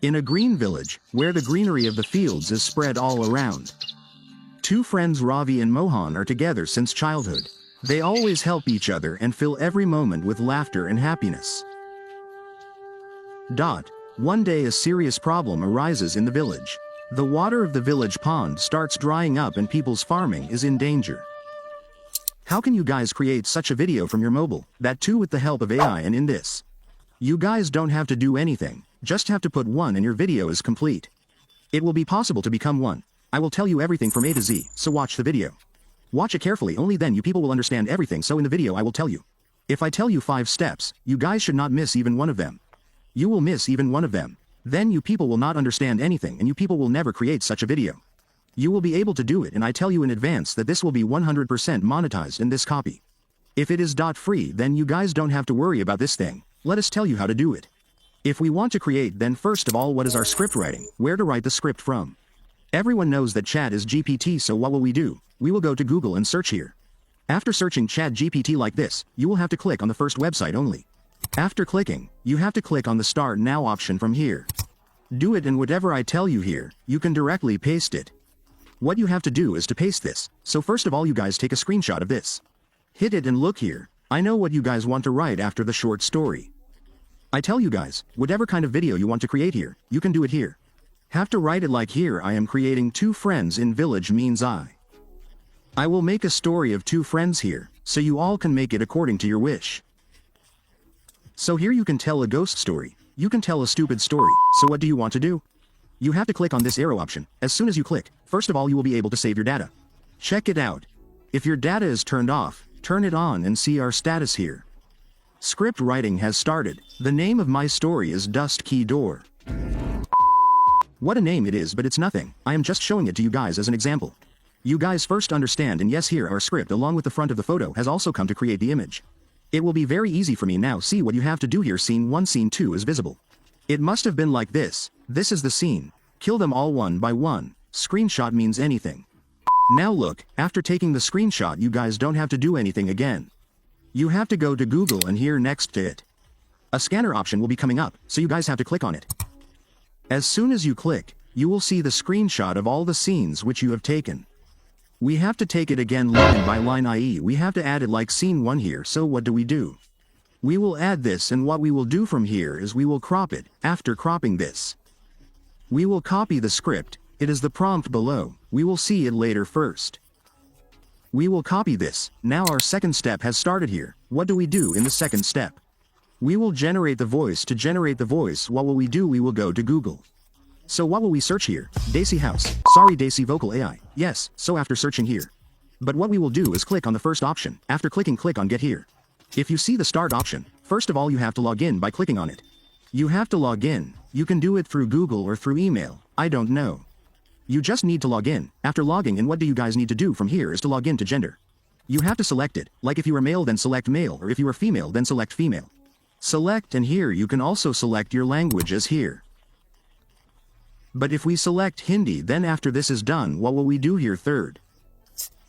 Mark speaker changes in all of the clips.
Speaker 1: In a green village, where the greenery of the fields is spread all around. Two friends Ravi and Mohan are together since childhood. They always help each other and fill every moment with laughter and happiness. One day a serious problem arises in the village. The water of the village pond starts drying up and people's farming is in danger. How can you guys create such a video from your mobile, that too with the help of AI? And in this, you guys don't have to do anything, just have to put one and your video is complete. It will be possible to become one. I will tell you everything from A to Z, so watch the video. Watch it carefully, only then you people will understand everything. So in the video I will tell you. If I tell you 5 steps, you guys should not miss even one of them. You will miss even one of them. Then you people will not understand anything and you people will never create such a video. You will be able to do it, and I tell you in advance that this will be 100% monetized in this copy. If it is free, then you guys don't have to worry about this thing. Let us tell you how to do it. If we want to create, then first of all, what is our script writing? Where to write the script from? Everyone knows that chat is GPT, so what will we do? We will go to Google and search here. After searching chat GPT like this, you will have to click on the first website only. After clicking, you have to click on the Start Now option from here. Do it, and whatever I tell you here, you can directly paste it. What you have to do is to paste this, so first of all you guys take a screenshot of this. Hit it and look here. I know what you guys want to write after the short story. I tell you guys, whatever kind of video you want to create here, you can do it here. Have to write it like here. I am creating 2 friends in village means I will make a story of 2 friends here, so you all can make it according to your wish. So here you can tell a ghost story, you can tell a stupid story, so what do you want to do? You have to click on this arrow option. As soon as you click, first of all you will be able to save your data. Check it out. If your data is turned off, turn it on and see our status here. Script writing has started. The name of my story is Dust Key Door. What a name it is, but it's nothing. I am just showing it to you guys as an example. You guys first understand, and yes, here our script along with the front of the photo has also come to create the image. It will be very easy for me now. See what you have to do here. Scene 1, scene 2 is visible. It must have been like this. This is the scene. Kill them all one by one. Screenshot means anything. Now look, after taking the screenshot you guys don't have to do anything again. You have to go to Google, and here next to it, a scanner option will be coming up, so you guys have to click on it. As soon as you click, you will see the screenshot of all the scenes which you have taken. We have to take it again line by line, i.e. we have to add it like scene 1 here. So what do? We will add this, and what we will do from here is we will crop it. After cropping this, we will copy the script. It is the prompt below. We will see it later first. We will copy this. Now our second step has started here. What do we do in the second step? We will generate the voice. To generate the voice, what will we do? We will go to Google. So what will we search here? Daisy House. Sorry, Daisy Vocal AI. Yes, so after searching here. But what we will do is click on the first option. After clicking, click on Get Here. If you see the Start option, first of all you have to log in by clicking on it. You have to log in. You can do it through Google or through email. I don't know. You just need to log in. After logging in, what do you guys need to do from here is to log in to gender. You have to select it. Like if you are male, then select male, or if you are female, then select female. Select, and here you can also select your language as here. But if we select Hindi, then after this is done, what will we do here third?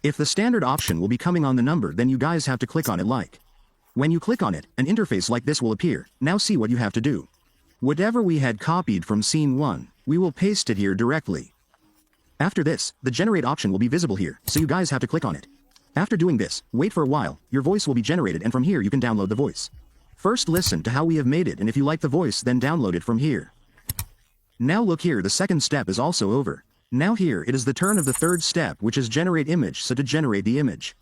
Speaker 1: If the standard option will be coming on the number, then you guys have to click on it like. When you click on it, an interface like this will appear. Now see what you have to do. Whatever we had copied from scene 1, we will paste it here directly. After this, the generate option will be visible here, so you guys have to click on it. After doing this, wait for a while, your voice will be generated, and from here you can download the voice. First listen to how we have made it, and if you like the voice, then download it from here. Now look here, the second step is also over. Now here it is the turn of the third step, which is generate image. So to generate the image,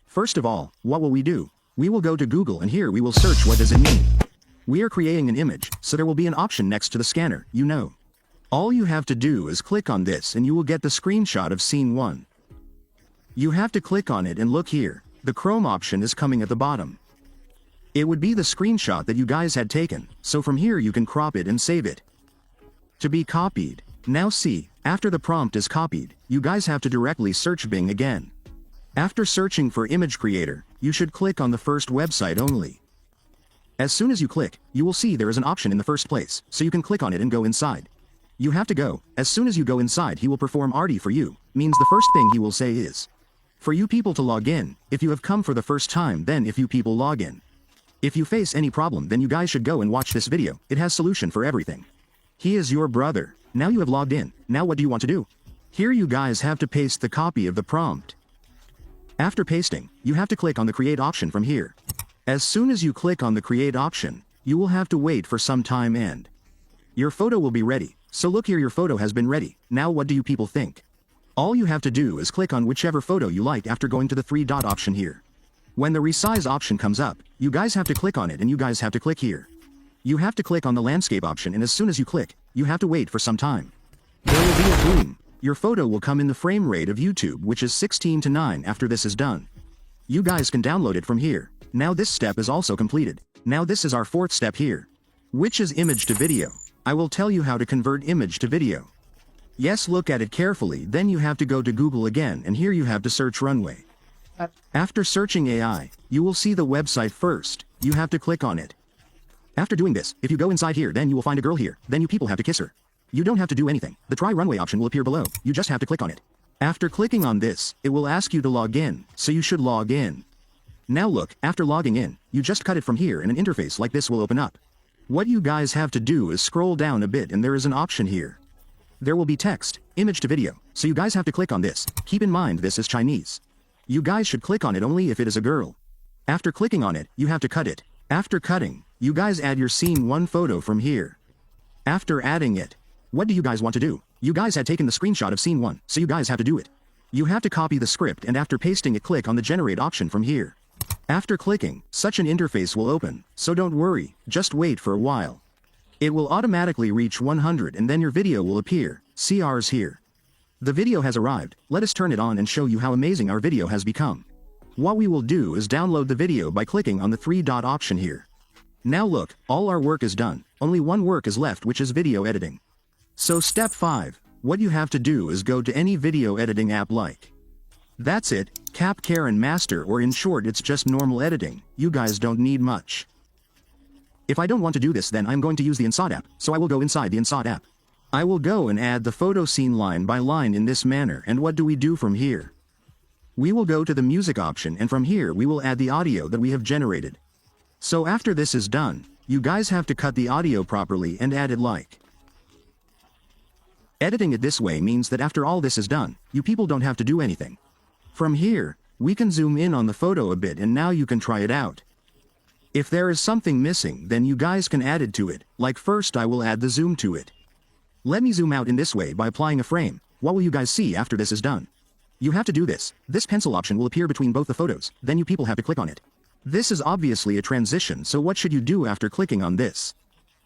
Speaker 1: first of all, what will we do? We will go to Google, and here we will search what does it mean. We are creating an image, so there will be an option next to the scanner, you know. All you have to do is click on this and you will get the screenshot of scene 1. You have to click on it, and look here, the Chrome option is coming at the bottom. It would be the screenshot that you guys had taken, so from here you can crop it and save it. To be copied. Now see, after the prompt is copied, you guys have to directly search Bing again. After searching for image creator, you should click on the first website only. As soon as you click, you will see there is an option in the first place, so you can click on it and go inside. You have to go. As soon as you go inside, he will perform RD for you, means the first thing he will say is, for you people to log in. If you have come for the first time, then if you people log in. If you face any problem, then you guys should go and watch this video. It has solution for everything. He is your brother. Now you have logged in. Now what do you want to do? Here you guys have to paste the copy of the prompt. After pasting, you have to click on the create option from here. As soon as you click on the create option, you will have to wait for some time and your photo will be ready. So look here, your photo has been ready. Now what do you people think? All you have to do is click on whichever photo you like after going to the three-dot option here. When the resize option comes up, you guys have to click on it and you guys have to click here. You have to click on the landscape option, and as soon as you click, you have to wait for some time. There will be a boom. Your photo will come in the frame rate of YouTube, which is 16:9 after this is done. You guys can download it from here. Now this step is also completed. Now this is our fourth step here, which is image to video. I will tell you how to convert image to video. Yes, look at it carefully, then you have to go to Google again, and here you have to search runway. After searching AI, you will see the website first. You have to click on it. After doing this, if you go inside here, then you will find a girl here. Then you people have to kiss her. You don't have to do anything. The try runway option will appear below. You just have to click on it. After clicking on this, it will ask you to log in, so you should log in. Now look, after logging in, you just cut it from here and an interface like this will open up. What you guys have to do is scroll down a bit and there is an option here. There will be text, image to video, so you guys have to click on this. Keep in mind this is Chinese. You guys should click on it only if it is a girl. After clicking on it, you have to cut it. After cutting, you guys add your scene 1 photo from here. After adding it, what do you guys want to do? You guys had taken the screenshot of scene 1, so you guys have to do it. You have to copy the script and after pasting it, click on the generate option from here. After clicking, such an interface will open, so don't worry, just wait for a while. It will automatically reach 100 and then your video will appear. See ours here. The video has arrived. Let us turn it on and show you how amazing our video has become. What we will do is download the video by clicking on the three-dot option here. Now look, all our work is done. Only one work is left, which is video editing. So step 5, what you have to do is go to any video editing app like. That's it, Kare and Master, or in short it's just normal editing. You guys don't need much. If I don't want to do this, then I'm going to use the Inside app, so I will go inside the Inside app. I will go and add the photo scene line by line in this manner, and what do we do from here? We will go to the music option and from here we will add the audio that we have generated. So after this is done, you guys have to cut the audio properly and add it like. Editing it this way means that after all this is done, you people don't have to do anything. From here, we can zoom in on the photo a bit and now you can try it out. If there is something missing, then you guys can add it to it, like first I will add the zoom to it. Let me zoom out in this way by applying a frame. What will you guys see after this is done? You have to do this. This pencil option will appear between both the photos, then you people have to click on it. This is obviously a transition, so what should you do after clicking on this?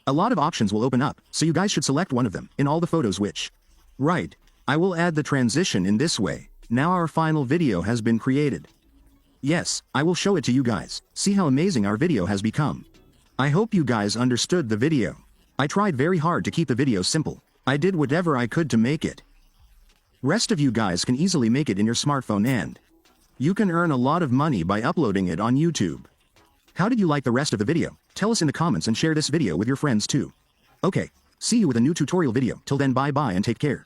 Speaker 1: A lot of options will open up, so you guys should select one of them in all the photos which. Right. I will add the transition in this way. Now our final video has been created. Yes, I will show it to you guys. See how amazing our video has become. I hope you guys understood the video. I tried very hard to keep the video simple. I did whatever I could to make it. Rest of you guys can easily make it in your smartphone and you can earn a lot of money by uploading it on YouTube. How did you like the rest of the video? Tell us in the comments and share this video with your friends too. Okay, see you with a new tutorial video. Till then, bye bye and take care.